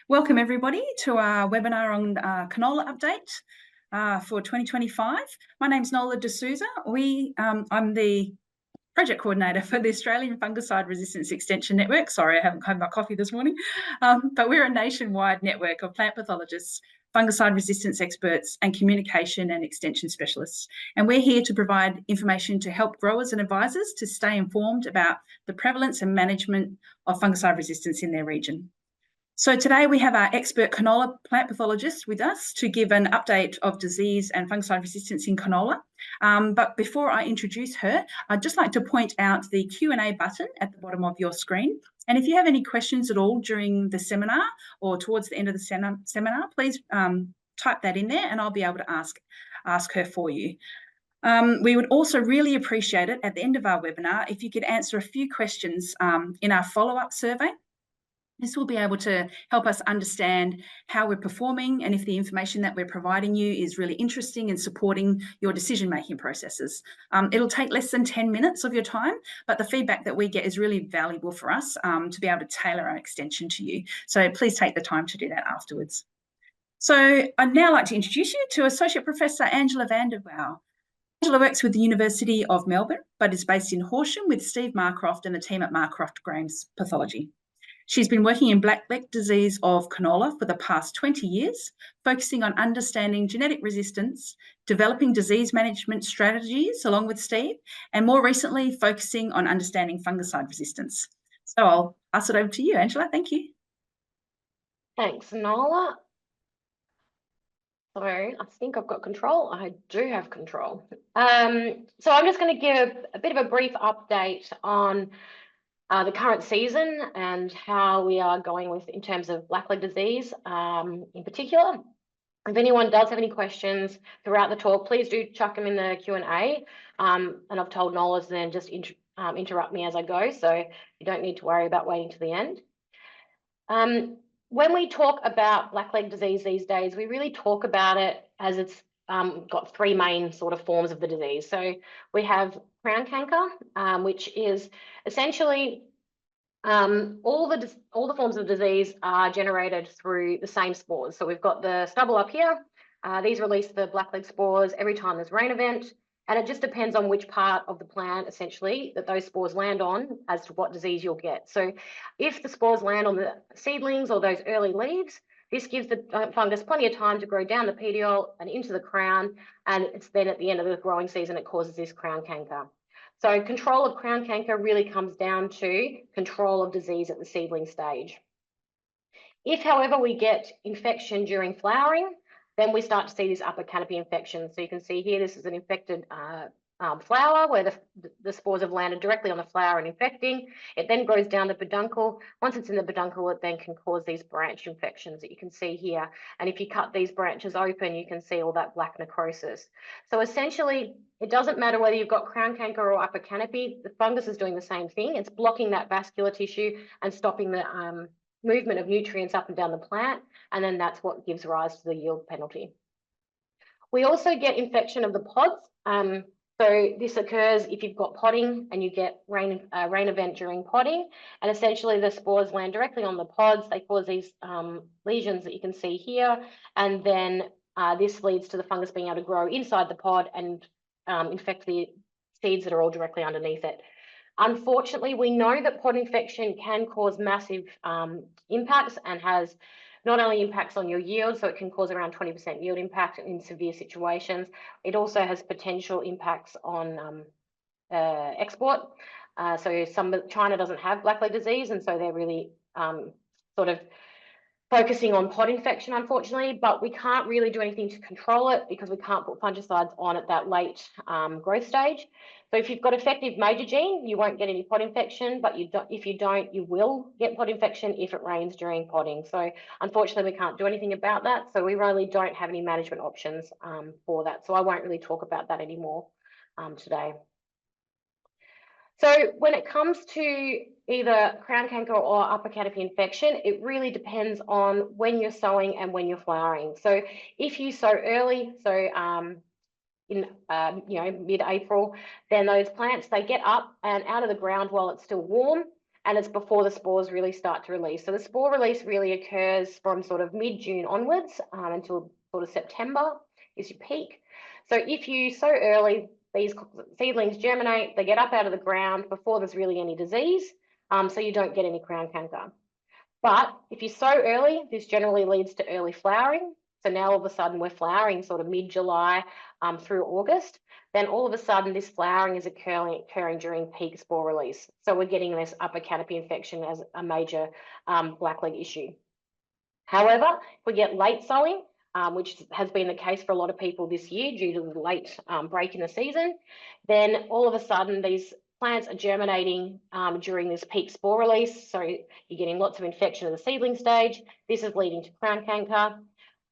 Welcome everybody to our webinar on canola update for 2025. My name's Nola D'Souza. I'm the project coordinator for the Australian Fungicide Resistance Extension Network. Sorry, I haven't had my coffee this morning, but we're a nationwide network of plant pathologists, fungicide resistance experts, and communication and extension specialists. And we're here to provide information to help growers and advisors to stay informed about the prevalence and management of fungicide resistance in their region. So today we have our expert canola plant pathologist with us to give an update of disease and fungicide resistance in canola. But before I introduce her, I'd just like to point out the Q&A button at the bottom of your screen. And if you have any questions at all during the seminar or towards the end of the seminar, please type that in there and I'll be able to ask her for you. We would also really appreciate it at the end of our webinar if you could answer a few questions in our follow-up survey. This will be able to help us understand how we're performing and if the information that we're providing you is really interesting and supporting your decision-making processes. It'll take less than 10 minutes of your time, but the feedback that we get is really valuable for us to be able to tailor our extension to you. So please take the time to do that afterwards. So I'd now like to introduce you to Associate Professor Angela van der Wouw. Angela works with the University of Melbourne, but is based in Horsham with Steve Marcroft and the team at Marcroft Graham's Pathology. She's been working in blackleg disease of canola for the past 20 years, focusing on understanding genetic resistance, developing disease management strategies along with Steve, and more recently, focusing on understanding fungicide resistance. So I'll pass it over to you, Angela. Thank you. Thanks, Nola. So I think I've got control. I do have control. So I'm just going to give a bit of a brief update on the current season and how we are going with in terms of blackleg disease in particular. If anyone does have any questions throughout the talk, please do chuck them in the Q&A. And I've told Nola to then just interrupt me as I go, so you don't need to worry about waiting to the end. When we talk about blackleg disease these days, we really talk about it as it's got three main sort of forms of the disease. So we have crown canker, which is essentially all the forms of disease are generated through the same spores. So we've got the stubble up here. These release the blackleg spores every time there's a rain event, and it just depends on which part of the plant essentially that those spores land on as to what disease you'll get. So if the spores land on the seedlings or those early leaves, this gives the fungus plenty of time to grow down the petiole and into the crown, and it's then at the end of the growing season it causes this crown canker. So control of crown canker really comes down to control of disease at the seedling stage. If, however, we get infection during flowering, then we start to see this upper canopy infection. So you can see here, this is an infected flower where the spores have landed directly on the flower and infecting. It then grows down the peduncle. Once it's in the peduncle, it then can cause these branch infections that you can see here. And if you cut these branches open, you can see all that black necrosis. So essentially, it doesn't matter whether you've got crown canker or upper canopy, the fungus is doing the same thing. It's blocking that vascular tissue and stopping the movement of nutrients up and down the plant. And then that's what gives rise to the yield penalty. We also get infection of the pods. So this occurs if you've got podding and you get rain event during podding, and essentially the spores land directly on the pods. They cause these lesions that you can see here, and then this leads to the fungus being able to grow inside the pod and infect the seeds that are all directly underneath it. Unfortunately, we know that pod infection can cause massive impacts and has not only impacts on your yield, so it can cause around 20% yield impact in severe situations. It also has potential impacts on export. So China doesn't have blackleg disease, and so they're really sort of focusing on pod infection, unfortunately, but we can't really do anything to control it because we can't put fungicides on at that late growth stage. So if you've got effective major gene, you won't get any pod infection, but if you don't, you will get pod infection if it rains during podding. So unfortunately, we can't do anything about that. So we really don't have any management options for that. So I won't really talk about that anymore today. So when it comes to either crown canker or upper canopy infection, it really depends on when you're sowing and when you're flowering. So if you sow early, so in mid-April, then those plants, they get up and out of the ground while it's still warm, and it's before the spores really start to release. So the spore release really occurs from sort of mid-June onwards until sort of September is your peak. So if you sow early, these seedlings germinate, they get up out of the ground before there's really any disease, so you don't get any crown canker. But if you sow early, this generally leads to early flowering. So now all of a sudden we're flowering sort of mid-July through August. Then all of a sudden this flowering is occurring during peak spore release. So we're getting this upper canopy infection as a major blackleg issue. However, if we get late sowing, which has been the case for a lot of people this year due to the late break in the season, then all of a sudden these plants are germinating during this peak spore release. So you're getting lots of infection at the seedling stage. This is leading to crown canker.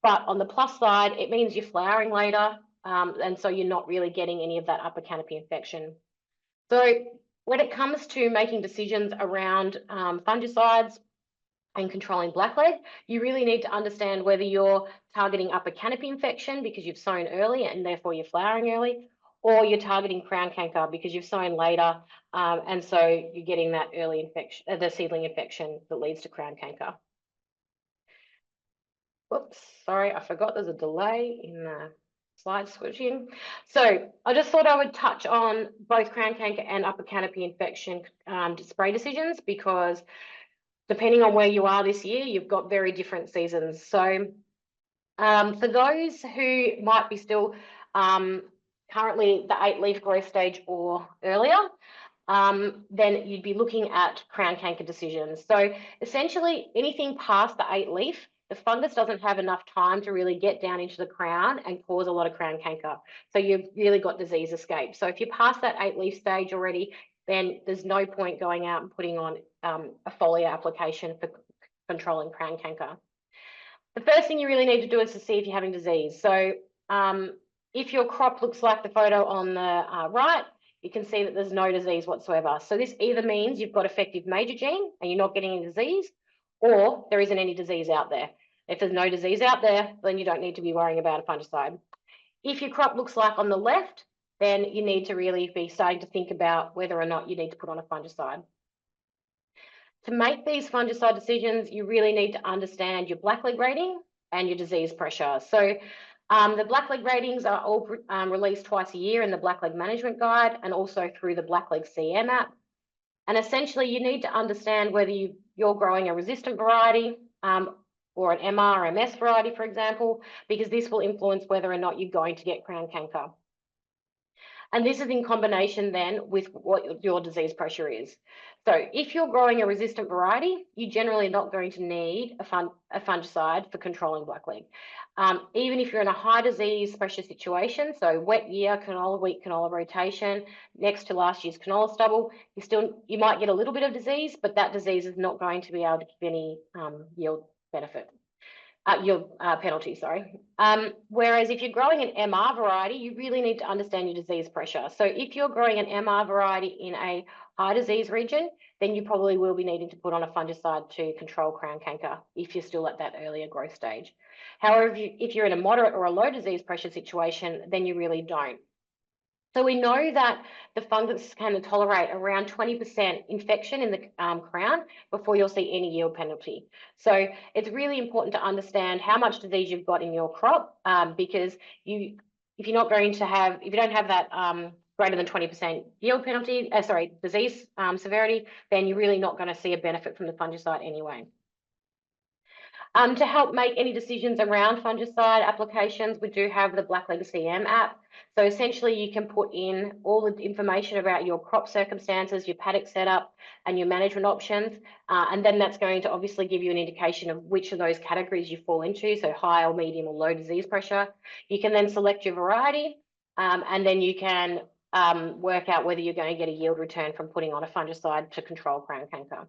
But on the plus side, it means you're flowering later, and so you're not really getting any of that upper canopy infection. So when it comes to making decisions around fungicides and controlling blackleg, you really need to understand whether you're targeting upper canopy infection because you've sown early and therefore you're flowering early, or you're targeting crown canker because you've sown later, and so you're getting that early infection, the seedling infection that leads to crown canker. Whoops, sorry, I forgot there's a delay in the slide switching. So I just thought I would touch on both crown canker and upper canopy infection spray decisions, because depending on where you are this year, you've got very different seasons. So for those who might be still currently the 8-leaf growth stage or earlier, then you'd be looking at crown canker decisions. So essentially anything past the 8-leaf, the fungus doesn't have enough time to really get down into the crown and cause a lot of crown canker. So you've really got disease escape. So if you're past that 8-leaf stage already, then there's no point going out and putting on a foliar application for controlling crown canker. The first thing you really need to do is to see if you're having disease. So if your crop looks like the photo on the right, you can see that there's no disease whatsoever. So this either means you've got effective major gene and you're not getting any disease, or there isn't any disease out there. If there's no disease out there, then you don't need to be worrying about a fungicide. If your crop looks like on the left, then you need to really be starting to think about whether or not you need to put on a fungicide. To make these fungicide decisions, you really need to understand your blackleg rating and your disease pressure. So the blackleg ratings are all released twice a year in the Blackleg Management Guide and also through the Blackleg CM app. And essentially, you need to understand whether you're growing a resistant variety or an MR or MS variety, for example, because this will influence whether or not you're going to get crown canker. And this is in combination then with what your disease pressure is. So if you're growing a resistant variety, you're generally not going to need a fungicide for controlling blackleg. Even if you're in a high disease pressure situation, so wet year, canola, wheat canola rotation, next to last year's canola stubble, you might get a little bit of disease, but that disease is not going to be able to give any yield benefit. Penalty, sorry. Whereas if you're growing an MR variety, you really need to understand your disease pressure. So if you're growing an MR variety in a high disease region, then you probably will be needing to put on a fungicide to control crown canker if you're still at that earlier growth stage. However, if you're in a moderate or a low disease pressure situation, then you really don't. So we know that the fungus can tolerate around 20% infection in the crown before you'll see any yield penalty. So it's really important to understand how much disease you've got in your crop, because if you don't have that greater than 20% yield penalty, disease severity, then you're really not going to see a benefit from the fungicide anyway. To help make any decisions around fungicide applications, we do have the Blackleg CM app. So essentially you can put in all the information about your crop circumstances, your paddock setup and your management options. And then that's going to obviously give you an indication of which of those categories you fall into, so high or medium or low disease pressure. You can then select your variety and then you can work out whether you're going to get a yield return from putting on a fungicide to control crown canker.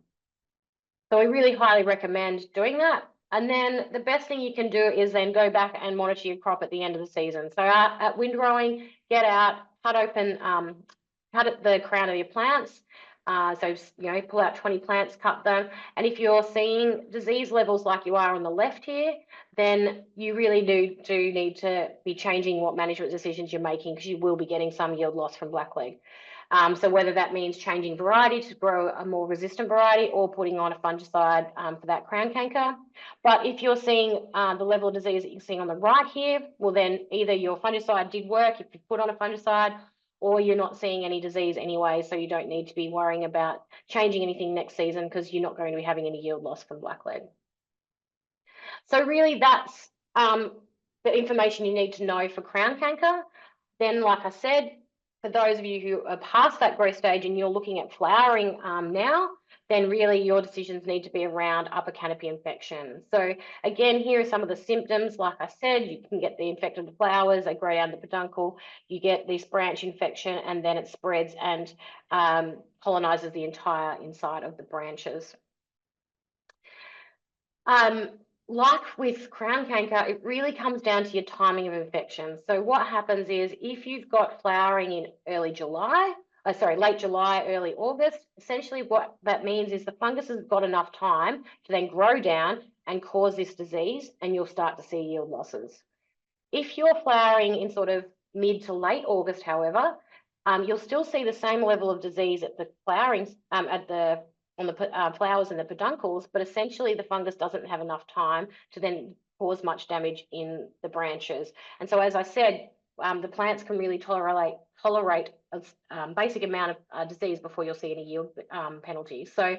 So we really highly recommend doing that. And then the best thing you can do is then go back and monitor your crop at the end of the season. So at windrowing, get out, cut at the crown of your plants. So, pull out 20 plants, cut them. And if you're seeing disease levels like you are on the left here, then you really do need to be changing what management decisions you're making, because you will be getting some yield loss from blackleg. So whether that means changing variety to grow a more resistant variety or putting on a fungicide for that crown canker. But if you're seeing the level of disease that you're seeing on the right here, well then either your fungicide did work if you put on a fungicide, or you're not seeing any disease anyway, so you don't need to be worrying about changing anything next season because you're not going to be having any yield loss from blackleg. So really that's the information you need to know for crown canker. Then, like I said, for those of you who are past that growth stage and you're looking at flowering now, then really your decisions need to be around upper canopy infection. So again, here are some of the symptoms. Like I said, you can get the infected flowers, they grow down the peduncle, you get this branch infection, and then it spreads and colonizes the entire inside of the branches. Like with crown canker, it really comes down to your timing of infection. So what happens is if you've got flowering in late July, early August, essentially what that means is the fungus has got enough time to then grow down and cause this disease, and you'll start to see yield losses. If you're flowering in sort of mid to late August, however, you'll still see the same level of disease at the flowering, on the flowers and the peduncles, but essentially the fungus doesn't have enough time to then cause much damage in the branches. And so, as I said, the plants can really tolerate a basic amount of disease before you'll see any yield penalties. So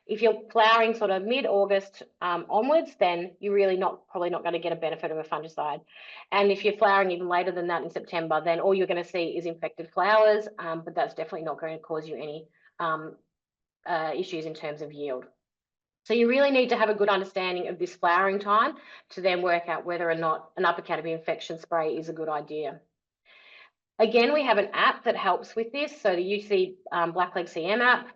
if you're flowering sort of mid-August onwards, then you're really probably not going to get a benefit of a fungicide. And if you're flowering even later than that in September, then all you're going to see is infected flowers, but that's definitely not going to cause you any issues in terms of yield. So you really need to have a good understanding of this flowering time to then work out whether or not an upper canopy infection spray is a good idea. Again, we have an app that helps with this. So the UC Blackleg CM app.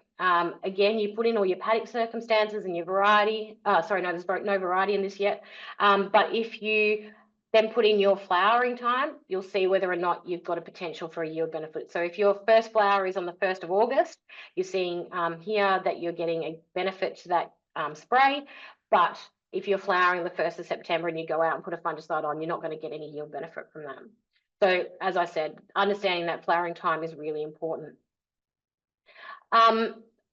Again, you put in all your paddock circumstances and your variety. Sorry, no, there's no variety in this yet. But if you then put in your flowering time, you'll see whether or not you've got a potential for a yield benefit. So if your first flower is on the 1st of August, you're seeing here that you're getting a benefit to that spray. But if you're flowering the 1st of September and you go out and put a fungicide on, you're not going to get any yield benefit from that. So as I said, understanding that flowering time is really important.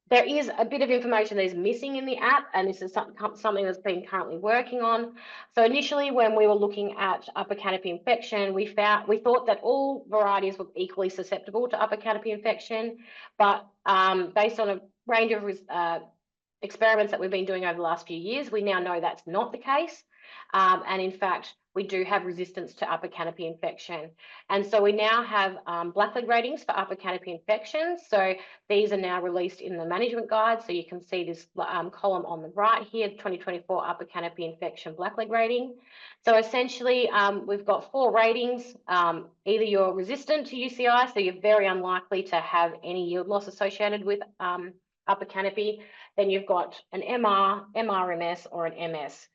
There is a bit of information that is missing in the app, and this is something that's been currently working on. So initially, when we were looking at upper canopy infection, we thought that all varieties were equally susceptible to upper canopy infection, but based on a range of experiments that we've been doing over the last few years, we now know that's not the case. And in fact, we do have resistance to upper canopy infection. And so we now have blackleg ratings for upper canopy infections. So these are now released in the management guide. So you can see this column on the right here, 2024 upper canopy infection blackleg rating. So essentially, we've got 4 ratings. Either you're resistant to UCI, so you're very unlikely to have any yield loss associated with upper canopy. Then you've got an MR, MRMS, or an MS.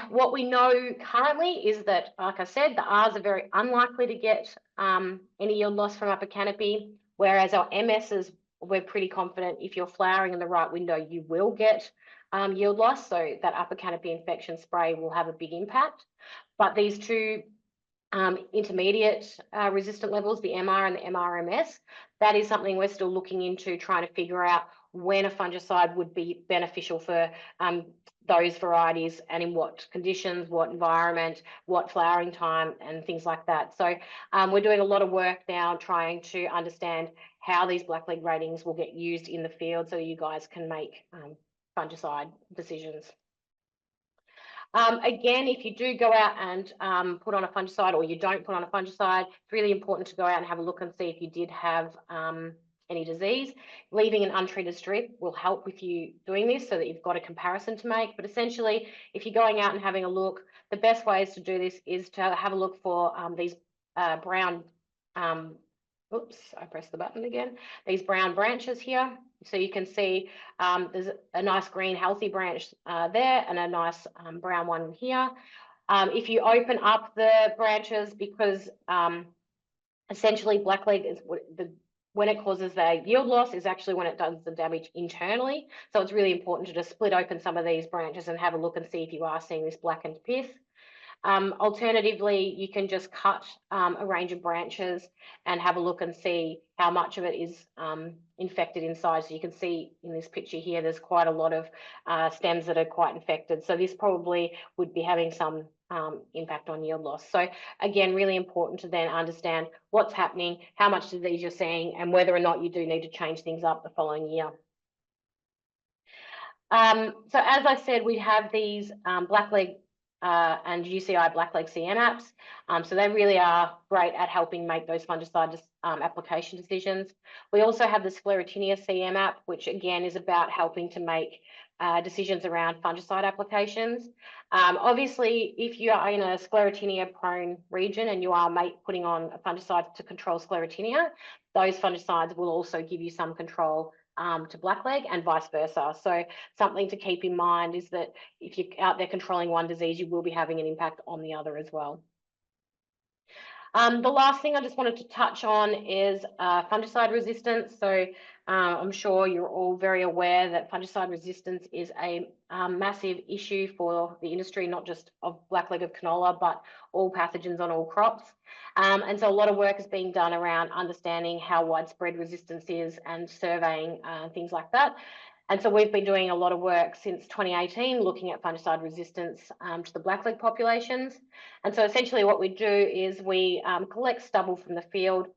What we know currently is that, like I said, the Rs are very unlikely to get any yield loss from upper canopy, whereas our MSs, we're pretty confident if you're flowering in the right window, you will get yield loss. So that upper canopy infection spray will have a big impact. But these 2 intermediate resistant levels, the MR and the MRMS, that is something we're still looking into, trying to figure out when a fungicide would be beneficial for those varieties and in what conditions, what environment, what flowering time, and things like that. So we're doing a lot of work now trying to understand how these blackleg ratings will get used in the field so you guys can make fungicide decisions. Again, if you do go out and put on a fungicide, or you don't put on a fungicide, it's really important to go out and have a look and see if you did have any disease. Leaving an untreated strip will help with you doing this so that you've got a comparison to make. But essentially, if you're going out and having a look, the best ways to do this is to have a look for these brown, oops, I pressed the button again, these brown branches here. So you can see there's a nice green healthy branch there and a nice brown one here. If you open up the branches, because essentially blackleg is when it causes the yield loss is actually when it does the damage internally. So it's really important to just split open some of these branches and have a look and see if you are seeing this blackened pith. Alternatively, you can just cut a range of branches and have a look and see how much of it is infected inside. So you can see in this picture here, there's quite a lot of stems that are quite infected. So this probably would be having some impact on yield loss. So again, really important to then understand what's happening, how much disease you're seeing, and whether or not you do need to change things up the following year. So as I said, we have these blackleg and UCI blackleg CM apps. So they really are great at helping make those fungicide application decisions. We also have the Sclerotinia CM app, which again is about helping to make decisions around fungicide applications. Obviously, if you are in a Sclerotinia prone region and you are putting on a fungicide to control Sclerotinia, those fungicides will also give you some control to blackleg and vice versa. So something to keep in mind is that if you're out there controlling one disease, you will be having an impact on the other as well. The last thing I just wanted to touch on is fungicide resistance. So I'm sure you're all very aware that fungicide resistance is a massive issue for the industry, not just of blackleg of canola, but all pathogens on all crops. And so a lot of work is being done around understanding how widespread resistance is and surveying things like that. And so we've been doing a lot of work since 2018, looking at fungicide resistance to the blackleg populations. And so essentially what we do is we collect stubble from the field,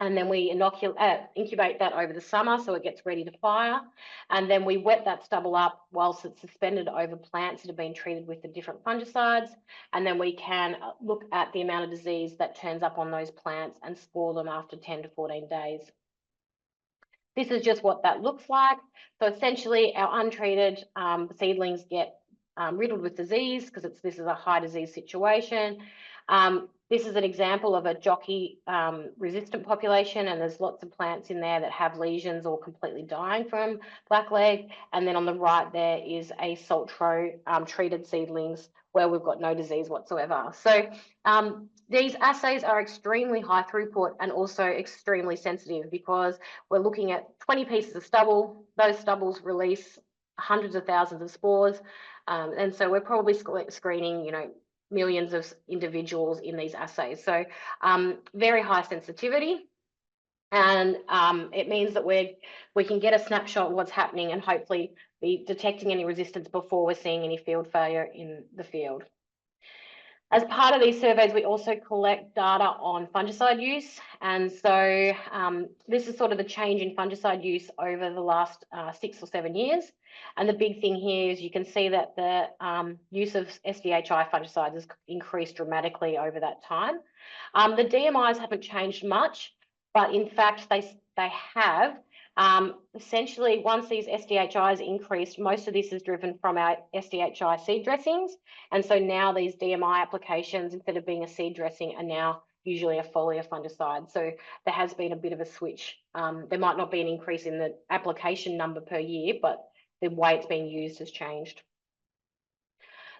and then we incubate that over the summer so it gets ready to fire. And then we wet that stubble up whilst it's suspended over plants that have been treated with the different fungicides. And then we can look at the amount of disease that turns up on those plants and spore them after 10 to 14 days. This is just what that looks like. So essentially our untreated seedlings get riddled with disease because this is a high disease situation. This is an example of a jockey resistant population, and there's lots of plants in there that have lesions or completely dying from blackleg. And then on the right there is a Saltro treated seedlings where we've got no disease whatsoever. So these assays are extremely high throughput and also extremely sensitive because we're looking at 20 pieces of stubble. Those stubbles release hundreds of thousands of spores. And so we're probably screening, millions of individuals in these assays. So very high sensitivity. And it means that we can get a snapshot of what's happening and hopefully be detecting any resistance before we're seeing any field failure in the field. As part of these surveys, we also collect data on fungicide use. And so this is sort of the change in fungicide use over the last 6 or 7 years. And the big thing here is you can see that the use of SDHI fungicides has increased dramatically over that time. The DMIs haven't changed much, but in fact, they have. Essentially, once these SDHIs increased, most of this is driven from our SDHI seed dressings. And so now these DMI applications, instead of being a seed dressing, are now usually a foliar fungicide. So there has been a bit of a switch. There might not be an increase in the application number per year, but the way it's being used has changed.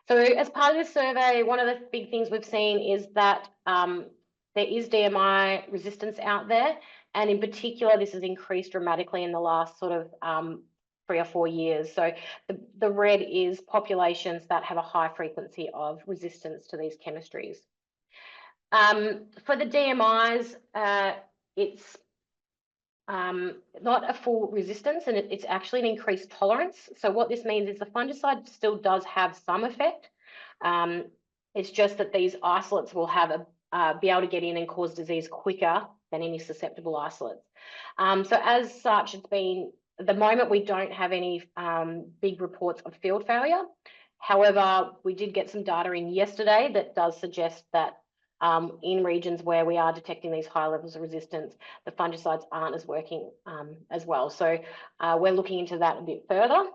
So as part of this survey, one of the big things we've seen is that there is DMI resistance out there. And in particular, this has increased dramatically in the last sort of 3 or 4 years. So the red is populations that have a high frequency of resistance to these chemistries. For the DMIs, it's not a full resistance, and it's actually an increased tolerance. So what this means is the fungicide still does have some effect. It's just that these isolates will have be able to get in and cause disease quicker than any susceptible isolates. So as such, it's been, at the moment, we don't have any big reports of field failure. However, we did get some data in yesterday that does suggest that in regions where we are detecting these high levels of resistance, the fungicides aren't as working as well. So we're looking into that a bit further.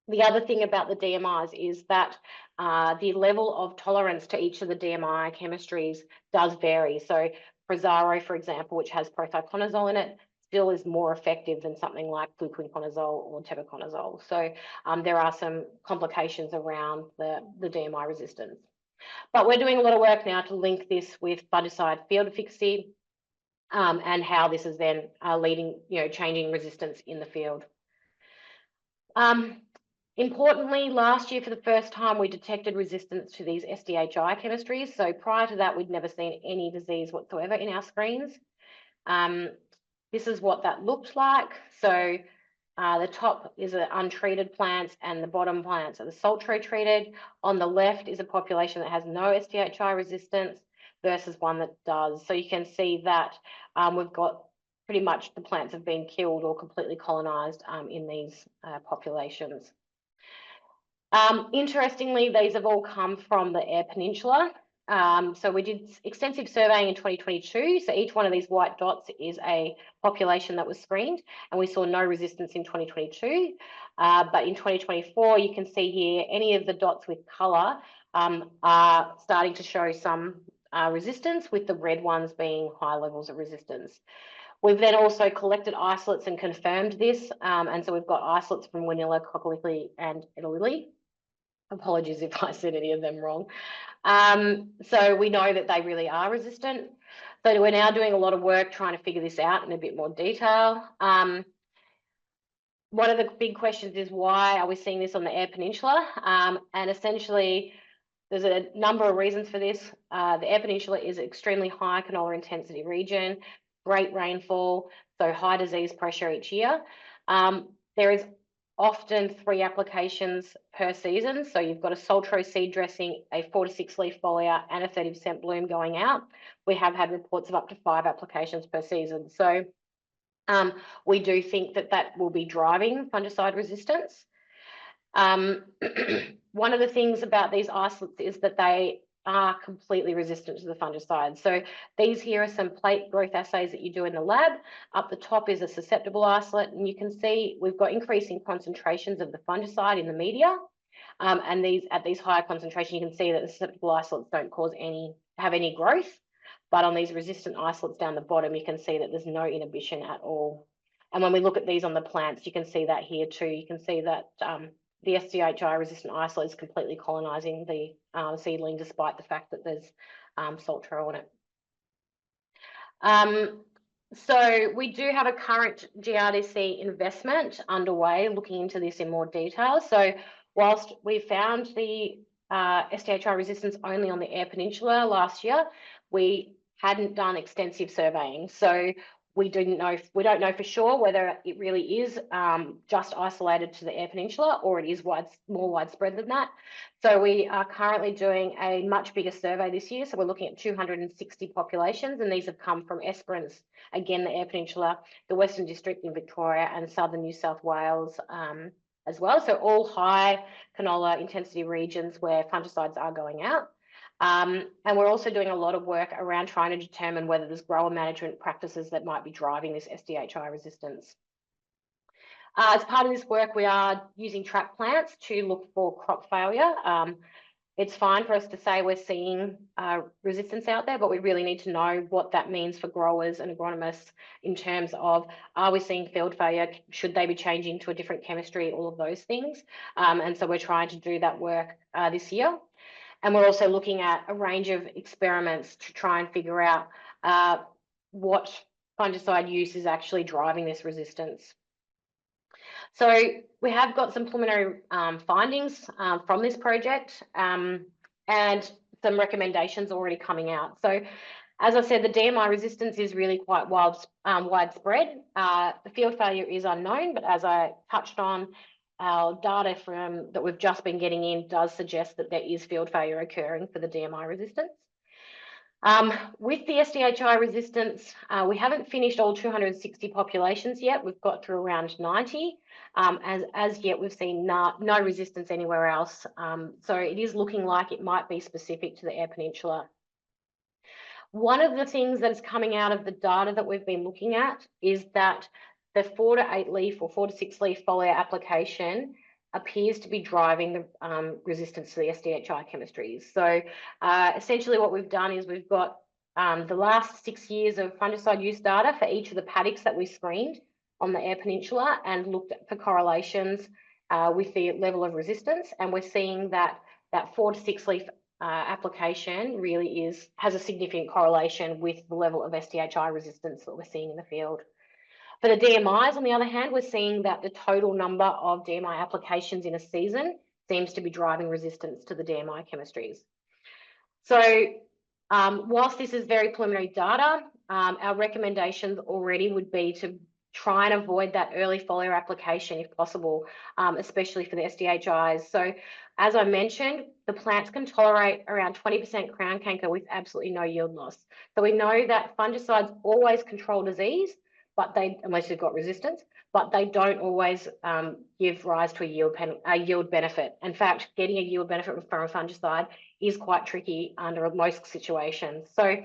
The other thing about the DMIs is that the level of tolerance to each of the DMI chemistries does vary. So Prosaro, for example, which has prothioconazole in it, still is more effective than something like fluconazole or tebuconazole. So there are some complications around the DMI resistance. But we're doing a lot of work now to link this with fungicide field efficacy and how this is then leading, changing resistance in the field. Importantly, last year for the first time we detected resistance to these SDHI chemistries. So prior to that, we'd never seen any disease whatsoever in our screens. This is what that looked like. So the top is the untreated plants and the bottom plants are the Saltro treated. On the left is a population that has no SDHI resistance versus one that does. So you can see that we've got pretty much the plants have been killed or completely colonized in these populations. Interestingly, these have all come from the Eyre Peninsula. So we did extensive surveying in 2022. So each one of these white dots is a population that was screened, and we saw no resistance in 2022. But in 2024, you can see here, any of the dots with colour are starting to show some resistance, with the red ones being high levels of resistance. We've then also collected isolates and confirmed this. And so we've got isolates from Wanilla, Coccolithia and Etalili. Apologies if I said any of them wrong. So we know that they really are resistant. So we're now doing a lot of work trying to figure this out in a bit more detail. One of the big questions is, why are we seeing this on the Eyre Peninsula? And essentially, there's a number of reasons for this. The Eyre Peninsula is an extremely high canola intensity region, great rainfall, so high disease pressure each year. There is often 3 applications per season. So you've got a Saltro seed dressing, a 4 to 6 leaf foliar and a 30% bloom going out. We have had reports of up to 5 applications per season. So we do think that that will be driving fungicide resistance. One of the things about these isolates is that they are completely resistant to the fungicide. So these here are some plate growth assays that you do in the lab. Up the top is a susceptible isolate, and you can see we've got increasing concentrations of the fungicide in the media. And at these higher concentrations, you can see that the susceptible isolates don't have any growth. But on these resistant isolates down the bottom, you can see that there's no inhibition at all. And when we look at these on the plants, you can see that here too. You can see that the SDHI resistant isolate is completely colonizing the seedling, despite the fact that there's Saltro on it. So we do have a current GRDC investment underway looking into this in more detail. So whilst we found the SDHI resistance only on the Eyre Peninsula last year, we hadn't done extensive surveying. So we don't know for sure whether it really is just isolated to the Eyre Peninsula, or it is more widespread than that. So we are currently doing a much bigger survey this year. So we're looking at 260 populations, and these have come from AFREN, again, the Eyre Peninsula, the Western District in Victoria, and southern New South Wales as well. So all high canola intensity regions where fungicides are going out. And we're also doing a lot of work around trying to determine whether there's grower management practices that might be driving this SDHI resistance. As part of this work, we are using trap plants to look for crop failure. It's fine for us to say we're seeing resistance out there, but we really need to know what that means for growers and agronomists in terms of, are we seeing field failure? Should they be changing to a different chemistry? All of those things. And so we're trying to do that work this year. And we're also looking at a range of experiments to try and figure out what fungicide use is actually driving this resistance. So we have got some preliminary findings from this project and some recommendations already coming out. So as I said, the DMI resistance is really quite widespread. The field failure is unknown, but as I touched on, our data that we've just been getting in does suggest that there is field failure occurring for the DMI resistance. With the SDHI resistance, we haven't finished all 260 populations yet. We've got through around 90. As yet, we've seen no resistance anywhere else. So it is looking like it might be specific to the Eyre Peninsula. One of the things that is coming out of the data that we've been looking at is that the 4 to 8 leaf or 4 to 6 leaf foliar application appears to be driving the resistance to the SDHI chemistries. So essentially what we've done is we've got the last 6 years of fungicide use data for each of the paddocks that we screened on the Eyre Peninsula and looked for correlations with the level of resistance. And we're seeing that 4 to 6 leaf application really has a significant correlation with the level of SDHI resistance that we're seeing in the field. For the DMIs, on the other hand, we're seeing that the total number of DMI applications in a season seems to be driving resistance to the DMI chemistries. So whilst this is very preliminary data, our recommendations already would be to try and avoid that early foliar application if possible, especially for the SDHIs. So as I mentioned, the plants can tolerate around 20% crown canker with absolutely no yield loss. So we know that fungicides always control disease, but unless you've got resistance, but they don't always give rise to a yield benefit. In fact, getting a yield benefit from a fungicide is quite tricky under most situations. So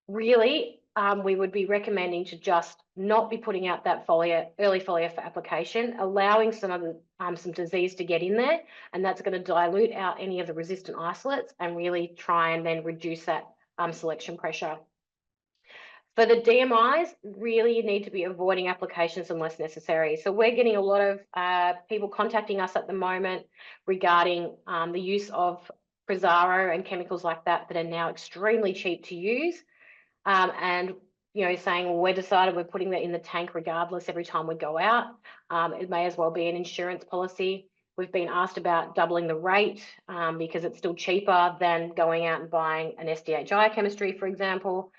really, we would be recommending to just not be putting out that early foliar for application, allowing some of the some disease to get in there, and that's going to dilute out any of the resistant isolates and really try and then reduce that selection pressure. For the DMIs, really you need to be avoiding applications unless necessary. So we're getting a lot of people contacting us at the moment regarding the use of Prezaro and chemicals like that are now extremely cheap to use. And saying, well, we decided we're putting that in the tank regardless every time we go out. It may as well be an insurance policy. We've been asked about doubling the rate because it's still cheaper than going out and buying an SDHI chemistry, for example,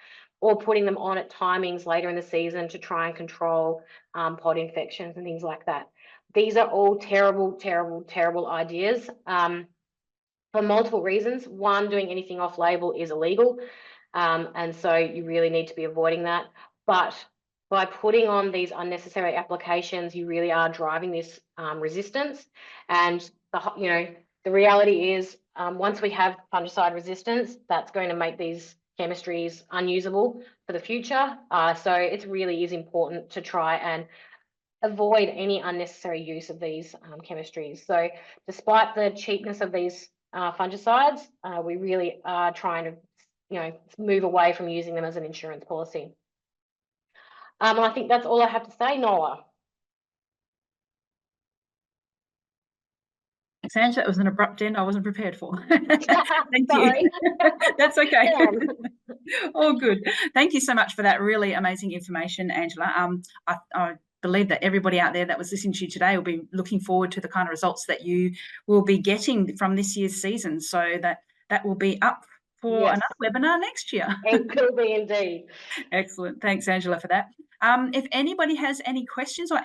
or putting them on at timings later in the season to try and control pod infections and things like that. These are all terrible, terrible, terrible ideas for multiple reasons. One, doing anything off-label is illegal. And so you really need to be avoiding that. But by putting on these unnecessary applications, you really are driving this resistance. And the reality is, once we have fungicide resistance, that's going to make these chemistries unusable for the future. So it really is important to try and avoid any unnecessary use of these chemistries. So despite the cheapness of these fungicides, we really are trying to move away from using them as an insurance policy. And I think that's all I have to say, Nola. Thanks, Ange. That was an abrupt end I wasn't prepared for. Thank you. That's okay. All good. Thank you so much for that really amazing information, Angela. I believe that everybody out there that was listening to you today will be looking forward to the kind of results that you will be getting from this year's season, so that will be up for another webinar next year. It could be indeed. Excellent. Thanks, Angela, for that. If anybody has any questions or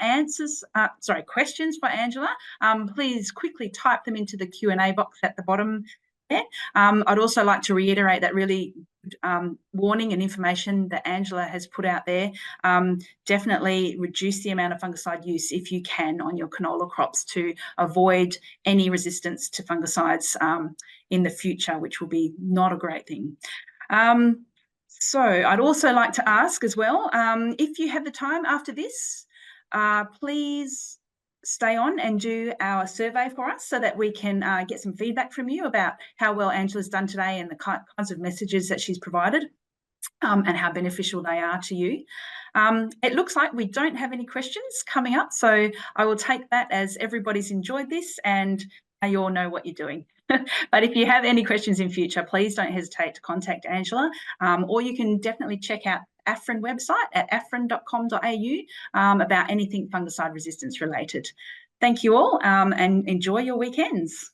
questions for Angela, please quickly type them into the Q&A box at the bottom there. I'd also like to reiterate that really warning and information that Angela has put out there. Definitely reduce the amount of fungicide use if you can on your canola crops to avoid any resistance to fungicides in the future, which will be not a great thing. So I'd also like to ask as well, if you have the time after this, please stay on and do our survey for us so that we can get some feedback from you about how well Angela's done today and the kinds of messages that she's provided and how beneficial they are to you. It looks like we don't have any questions coming up, so I will take that as everybody's enjoyed this and you all know what you're doing. But if you have any questions in future, please don't hesitate to contact Angela, or you can definitely check out AFREN website at afren.com.au about anything fungicide resistance related. Thank you all and enjoy your weekends.